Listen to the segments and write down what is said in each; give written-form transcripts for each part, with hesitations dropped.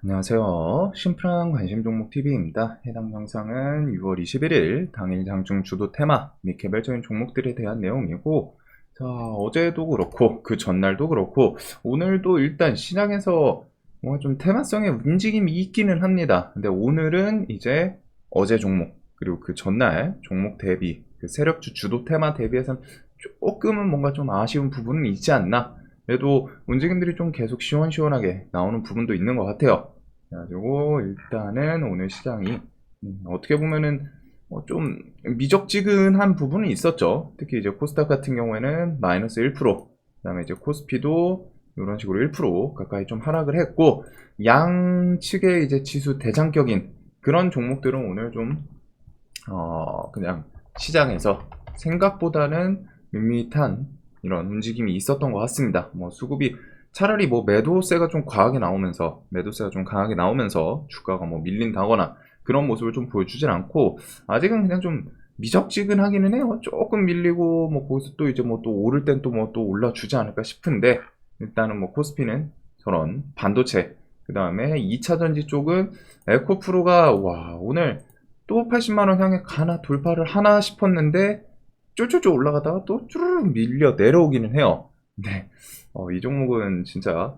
안녕하세요. 심플한 관심 종목 TV입니다. 해당 영상은 6월 21일 당일 장중 주도 테마 및 개별적인 종목들에 대한 내용이고, 자, 어제도 그렇고 그 전날도 그렇고 오늘도 일단 시장에서 뭔가 좀 테마성의 움직임이 있기는 합니다. 근데 오늘은 이제 어제 종목 그리고 그 전날 종목 대비 그 세력주 주도 테마 대비해서는 조금은 뭔가 좀 아쉬운 부분은 있지 않나. 그래도 움직임들이 좀 계속 시원시원하게 나오는 부분도 있는 것 같아요. 그래가지고 일단은 오늘 시장이 어떻게 보면은 좀 미적지근한 부분은 있었죠. 특히 이제 코스닥 같은 경우에는 마이너스 1%, 그다음에 이제 코스피도 이런 식으로 1% 가까이 좀 하락을 했고, 양측의 이제 지수 대장격인 그런 종목들은 오늘 좀 그냥 시장에서 생각보다는 밋밋한 이런 움직임이 있었던 것 같습니다. 뭐 수급이 차라리 뭐 매도세가 좀 과하게 나오면서 주가가 뭐 밀린다거나 그런 모습을 좀 보여주진 않고, 아직은 그냥 좀 미적지근하기는 해요. 조금 밀리고 뭐 거기서 또 이제 뭐 또 오를 땐 또 뭐 또 올라주지 않을까 싶은데, 일단은 뭐 코스피는 저런 반도체, 그 다음에 2차 전지 쪽은 에코프로가 와 오늘 또 80만원 향해 가나 돌파를 하나 싶었는데 쫄쫄쫄 올라가다가 또 쭈르륵 밀려 내려오기는 해요. 네. 이 종목은 진짜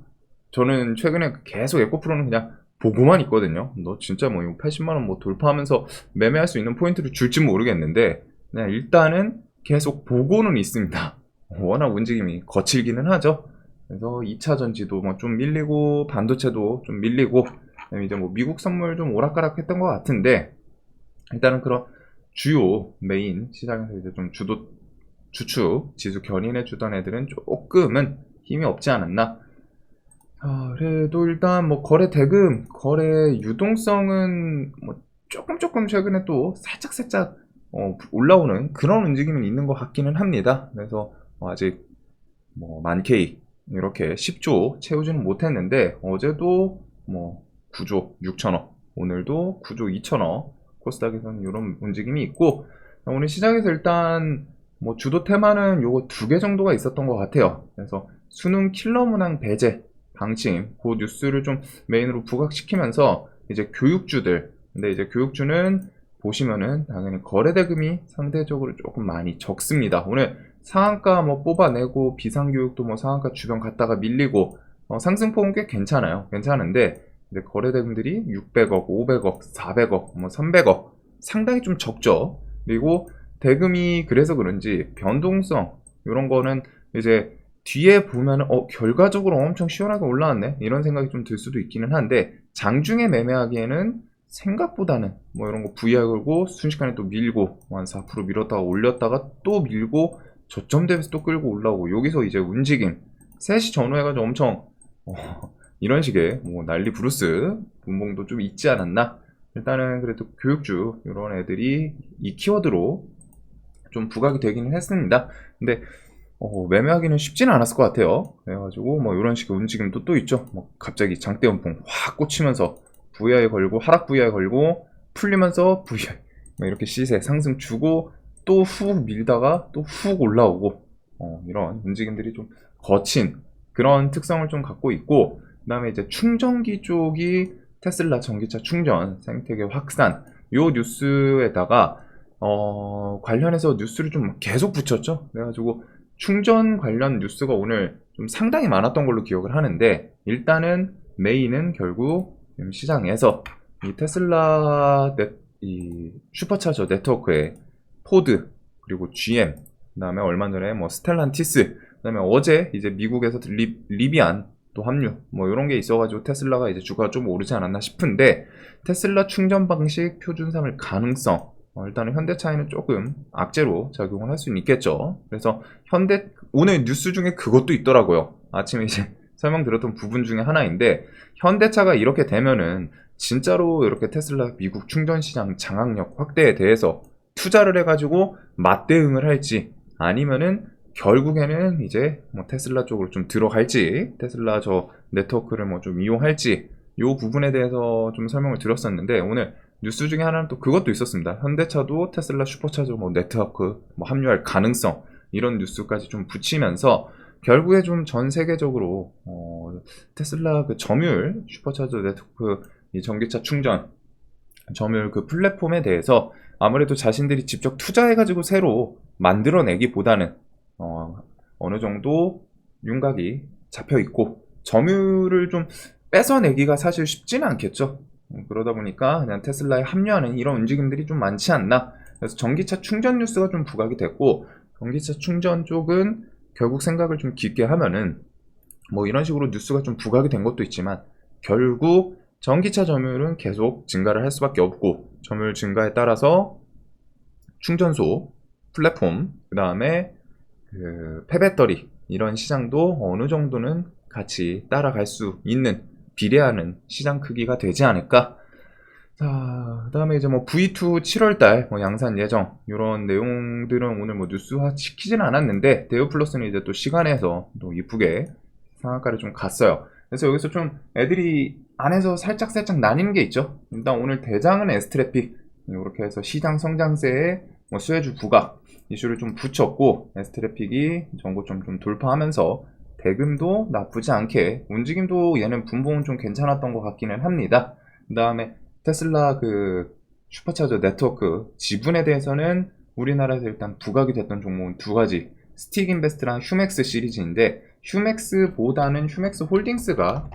저는 최근에 계속 에코프로는 그냥 보고만 있거든요. 너 진짜 뭐 80만원 뭐 돌파하면서 매매할 수 있는 포인트를 줄지 모르겠는데, 그냥 일단은 계속 보고는 있습니다. 워낙 움직임이 거칠기는 하죠. 그래서 2차 전지도 뭐 좀 밀리고 반도체도 좀 밀리고, 그다음에 이제 뭐 미국 선물 좀 오락가락 했던 것 같은데, 일단은 그런 주요 메인 시장에서 이제 좀 주축 지수 견인해 주던 애들은 조금은 힘이 없지 않았나. 그래도 일단 뭐 거래 대금, 거래 유동성은 뭐 조금 최근에 또 살짝 올라오는 그런 움직임은 있는 것 같기는 합니다. 그래서 아직 뭐 만케이 이렇게 10조 채우지는 못했는데, 어제도 뭐 9조 6천억, 오늘도 9조 2천억, 코스닥에서는 이런 움직임이 있고, 오늘 시장에서 일단 뭐 주도 테마는 요거 두 개 정도가 있었던 것 같아요. 그래서 수능 킬러 문항 배제 방침, 그 뉴스를 좀 메인으로 부각시키면서 이제 교육주들, 근데 이제 교육주는 보시면은 당연히 거래 대금이 상대적으로 조금 많이 적습니다. 오늘 상한가 뭐 뽑아내고 비상교육도 뭐 상한가 주변 갔다가 밀리고, 상승폭은 꽤 괜찮은데 근데 거래 대금들이 600억, 500억, 400억, 뭐 300억 상당히 좀 적죠. 그리고 대금이 그래서 그런지 변동성 이런 거는 이제 뒤에 보면은 결과적으로 엄청 시원하게 올라왔네 이런 생각이 좀 들 수도 있기는 한데, 장중에 매매하기에는 생각보다는 뭐 이런 거 VI 걸고 순식간에 또 밀고 한 4% 밀었다가 올렸다가 또 밀고 저점 대비해서 또 끌고 올라오고, 여기서 이제 움직임 3시 전후해가지고 엄청 이런 식의 뭐 난리 브루스 분봉도 좀 있지 않았나. 일단은 그래도 교육주 이런 애들이 이 키워드로 좀 부각이 되기는 했습니다. 근데 매매하기는 쉽지는 않았을 것 같아요. 그래가지고 뭐 이런 식의 움직임도 또 있죠. 뭐 갑자기 장대 음봉 확 꽂히면서 VI 걸고 하락 VI 걸고 풀리면서 VI 뭐 이렇게 시세 상승 주고 또 훅 밀다가 또 훅 올라오고, 이런 움직임들이 좀 거친 그런 특성을 좀 갖고 있고, 그 다음에 이제 충전기 쪽이 테슬라 전기차 충전 생태계 확산 요 뉴스에다가 관련해서 뉴스를 좀 계속 붙였죠. 그래가지고 충전 관련 뉴스가 오늘 좀 상당히 많았던 걸로 기억을 하는데, 일단은 메인은 결국 시장에서 이 테슬라 이 슈퍼차저 네트워크에 포드 그리고 GM, 그다음에 얼마 전에 뭐 스텔란티스, 그다음에 어제 이제 미국에서 리비안 또 합류 뭐 이런 게 있어가지고 테슬라가 이제 주가가 좀 오르지 않았나 싶은데, 테슬라 충전 방식 표준 삼을 가능성, 일단은 현대차에는 조금 악재로 작용을 할 수는 있겠죠. 그래서 오늘 뉴스 중에 그것도 있더라고요. 아침에 이제 설명드렸던 부분 중에 하나인데, 현대차가 이렇게 되면은 진짜로 이렇게 테슬라 미국 충전 시장 장악력 확대에 대해서 투자를 해가지고 맞대응을 할지, 아니면은 결국에는 이제 뭐 테슬라 쪽으로 좀 들어갈지, 테슬라 저 네트워크를 뭐 좀 이용할지, 요 부분에 대해서 좀 설명을 드렸었는데, 오늘 뉴스 중에 하나는 또 그것도 있었습니다. 현대차도 테슬라 슈퍼차저 뭐 네트워크 뭐 합류할 가능성, 이런 뉴스까지 좀 붙이면서 결국에 좀 전 세계적으로 테슬라 그 점유율 슈퍼차저 네트워크 이 전기차 충전 점유율 그 플랫폼에 대해서 아무래도 자신들이 직접 투자해가지고 새로 만들어내기보다는 어느 정도 윤곽이 잡혀 있고 점유율을 좀 뺏어내기가 사실 쉽지는 않겠죠. 그러다 보니까 그냥 테슬라에 합류하는 이런 움직임들이 좀 많지 않나. 그래서 전기차 충전 뉴스가 좀 부각이 됐고, 전기차 충전 쪽은 결국 생각을 좀 깊게 하면은 뭐 이런 식으로 뉴스가 좀 부각이 된 것도 있지만 결국 전기차 점유율은 계속 증가를 할 수밖에 없고, 점유율 증가에 따라서 충전소, 플랫폼, 그 다음에 그 폐배터리 이런 시장도 어느 정도는 같이 따라갈 수 있는 비례하는 시장 크기가 되지 않을까. 자, 그 다음에 이제 뭐 V2 7월달 뭐 양산 예정 이런 내용들은 오늘 뭐 뉴스화 시키지는 않았는데 데우플러스는 이제 또 시간에서 또 이쁘게 상한가를 좀 갔어요. 그래서 여기서 좀 애들이 안에서 살짝 나뉘는 게 있죠. 일단 오늘 대장은 S트래픽 이렇게 해서 시장 성장세에 뭐 수혜주 부각 이슈를 좀 붙였고, S트래픽이 전고점 좀 돌파하면서 대금도 나쁘지 않게 움직임도 얘는 분봉은 좀 괜찮았던 것 같기는 합니다. 그 다음에 테슬라 그 슈퍼차저 네트워크 지분에 대해서는 우리나라에서 일단 부각이 됐던 종목은 두 가지, 스틱 인베스트랑 휴맥스 시리즈인데, 휴맥스보다는 휴맥스 홀딩스가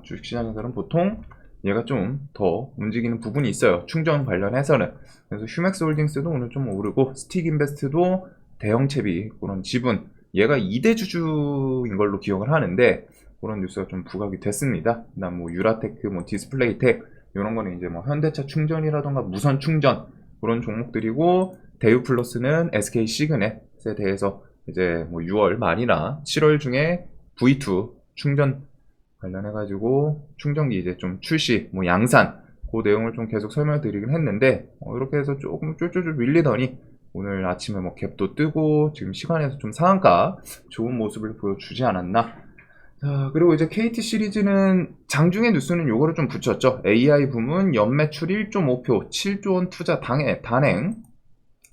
주식시장에서는 보통 얘가 좀 더 움직이는 부분이 있어요. 충전 관련해서는. 그래서 휴맥스 홀딩스도 오늘 좀 오르고, 스틱 인베스트도 대형 채비 그런 지분, 얘가 2대 주주인 걸로 기억을 하는데 그런 뉴스가 좀 부각이 됐습니다. 그다음 뭐 유라테크, 뭐 디스플레이텍 이런 거는 이제 뭐 현대차 충전이라던가 무선 충전 그런 종목들이고, 대우플러스는 SK 시그넷에 대해서 이제 뭐 6월 말이나 7월 중에 V2 충전 관련해가지고 충전기 이제 좀 출시, 뭐 양산 그 내용을 좀 계속 설명드리긴 했는데 이렇게 해서 조금 쫄쫄쫄 밀리더니 오늘 아침에 뭐 갭도 뜨고 지금 시간에서 좀 상한가 좋은 모습을 보여주지 않았나. 자, 그리고 이제 KT 시리즈는 장중에 뉴스는 요거를 좀 붙였죠. AI 부문 연매출 1.5표 7조 원 투자 단행.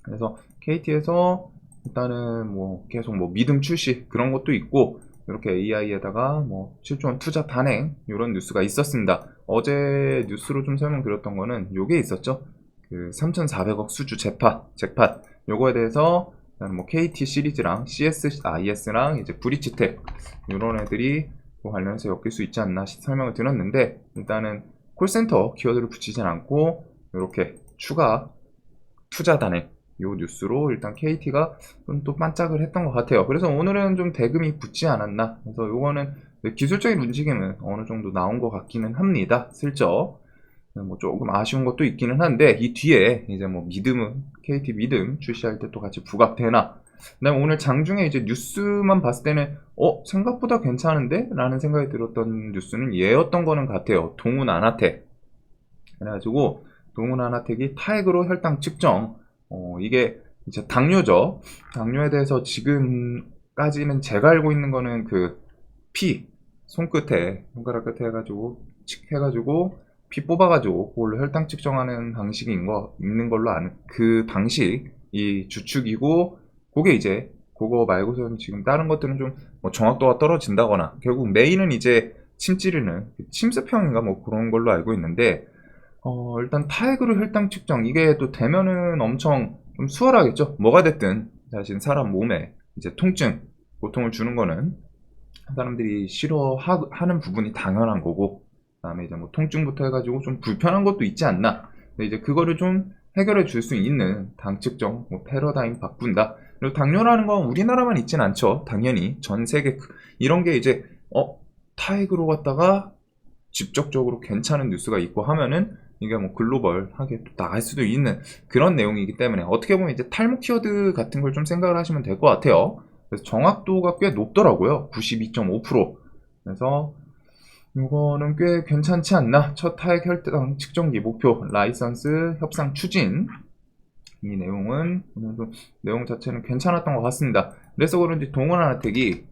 그래서 KT에서 일단은 뭐 계속 뭐 믿음 출시 그런 것도 있고, 이렇게 AI에다가 뭐 7조 원 투자 단행 이런 뉴스가 있었습니다. 어제 뉴스로 좀 설명드렸던 거는 요게 있었죠. 그 3,400억 수주 잭팟 요거에 대해서 뭐 KT 시리즈랑 CSIS랑 이제 브리치텍 이런 애들이 뭐 관련해서 엮일 수 있지 않나 설명을 드렸는데, 일단은 콜센터 키워드를 붙이진 않고 이렇게 추가 투자 단행 요 뉴스로 일단 KT가 좀 또 반짝을 했던 것 같아요. 그래서 오늘은 좀 대금이 붙지 않았나. 그래서 요거는 기술적인 움직임은 어느 정도 나온 것 같기는 합니다. 슬쩍. 뭐 조금 아쉬운 것도 있기는 한데, 이 뒤에 이제 뭐 믿음은 KT 믿음 출시할 때 또 같이 부각되나. 그다음에 오늘 장중에 이제 뉴스만 봤을 때는 생각보다 괜찮은데? 라는 생각이 들었던 뉴스는 얘였던 거는 같아요. 동훈 아나텍. 그래가지고 동훈 아나텍이 타액으로 혈당 측정. 이게 이제 당뇨죠. 당뇨에 대해서 지금까지는 제가 알고 있는 거는 그 손가락 끝에 해가지고 피 뽑아가지고 그걸로 혈당 측정하는 방식이 있는 걸로 아는 그 방식이 주축이고, 그게 이제 그거 말고서는 지금 다른 것들은 좀 뭐 정확도가 떨어진다거나, 결국 메인은 이제 침 찌르는 침습형인가 뭐 그런 걸로 알고 있는데, 일단 타액으로 혈당 측정 이게 또 되면은 엄청 좀 수월하겠죠. 뭐가 됐든 사실 사람 몸에 이제 고통을 주는 거는 사람들이 싫어하는 부분이 당연한 거고, 그다음에 이제 뭐 통증부터 해가지고 좀 불편한 것도 있지 않나. 근데 이제 그거를 좀 해결해 줄 수 있는 당 측정, 뭐 패러다임 바꾼다. 그리고 당뇨라는 건 우리나라만 있진 않죠. 당연히 전 세계 이런 게 이제 타액으로 갔다가 직접적으로 괜찮은 뉴스가 있고 하면은 이게 뭐 글로벌하게 또 나갈 수도 있는 그런 내용이기 때문에, 어떻게 보면 이제 탈모 키워드 같은 걸 좀 생각을 하시면 될 것 같아요. 그래서 정확도가 꽤 높더라고요. 92.5%. 그래서 이거는 꽤 괜찮지 않나. 첫 타액 혈당 측정기 목표 라이선스 협상 추진, 이 내용은 오늘도 내용 자체는 괜찮았던 것 같습니다. 그래서 그런지 동원 아나텍이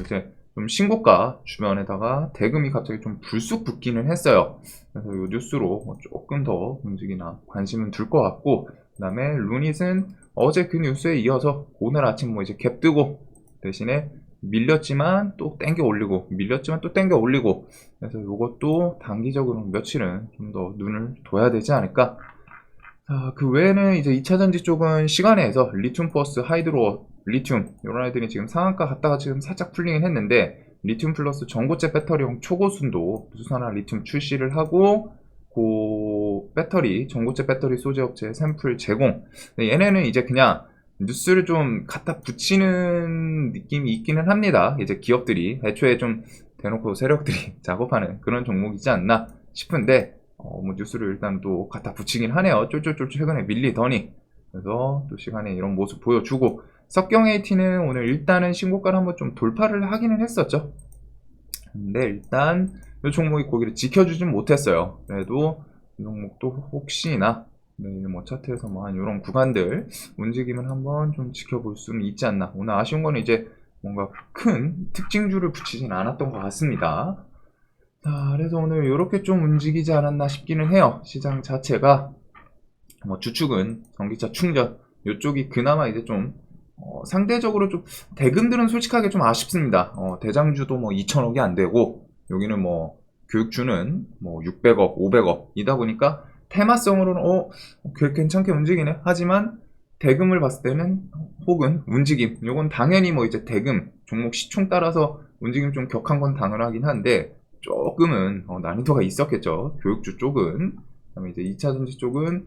이제 좀 신고가 주변에다가 대금이 갑자기 좀 불쑥 붙기는 했어요. 그래서 이 뉴스로 뭐 조금 더 움직이나 관심은 둘 것 같고, 그 다음에 루닛은 어제 그 뉴스에 이어서 오늘 아침 뭐 이제 갭 뜨고 대신에 밀렸지만 또 땡겨 올리고, 밀렸지만 또 땡겨 올리고, 그래서 이것도 단기적으로 며칠은 좀 더 눈을 둬야 되지 않을까. 자, 그 외에는 이제 2차전지 쪽은 시간에서 리튬 플러스 하이드로 리튬 이런 애들이 지금 상한가 갔다가 지금 살짝 풀리긴 했는데, 리튬 플러스 전고체 배터리용 초고순도 부수산화 리튬 출시를 하고, 그 배터리 전고체 배터리 소재 업체 샘플 제공. 얘네는 이제 그냥 뉴스를 좀 갖다 붙이는 느낌이 있기는 합니다. 이제 기업들이 애초에 좀 대놓고 세력들이 작업하는 그런 종목이지 않나 싶은데, 뭐 뉴스를 일단 또 갖다 붙이긴 하네요. 쫄쫄쫄 최근에 밀리더니. 그래서 또 시간에 이런 모습 보여주고, 석경 AT는 오늘 일단은 신고가를 한번 좀 돌파를 하기는 했었죠. 근데 일단 이 종목이 고기를 지켜주진 못했어요. 그래도 이 종목도 혹시나 뭐 차트에서 뭐 한 이런 구간들 움직임을 한번 좀 지켜볼 수는 있지 않나. 오늘 아쉬운 거는 이제 뭔가 큰 특징주를 붙이진 않았던 것 같습니다. 자, 그래서 오늘 이렇게 좀 움직이지 않았나 싶기는 해요. 시장 자체가 뭐 주축은 전기차 충전 이쪽이 그나마 이제 좀 상대적으로 좀 대금들은 솔직하게 좀 아쉽습니다. 대장주도 뭐 2천억이 안 되고, 여기는 뭐 교육주는 뭐 600억, 500억이다 보니까 테마성으로는 괜찮게 움직이네. 하지만 대금을 봤을 때는 혹은 움직임, 요건 당연히 뭐 이제 대금 종목 시총 따라서 움직임 좀 격한 건 당연하긴 한데 조금은 난이도가 있었겠죠. 교육주 쪽은. 그다음에 이제 2차전지 쪽은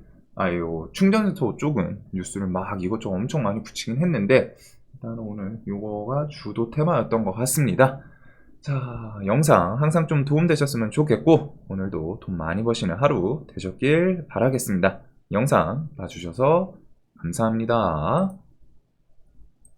충전소 쪽은 뉴스를 막 이것저것 엄청 많이 붙이긴 했는데, 일단은 오늘 요거가 주도 테마였던 것 같습니다. 자, 영상 항상 좀 도움되셨으면 좋겠고, 오늘도 돈 많이 버시는 하루 되셨길 바라겠습니다. 영상 봐주셔서 감사합니다.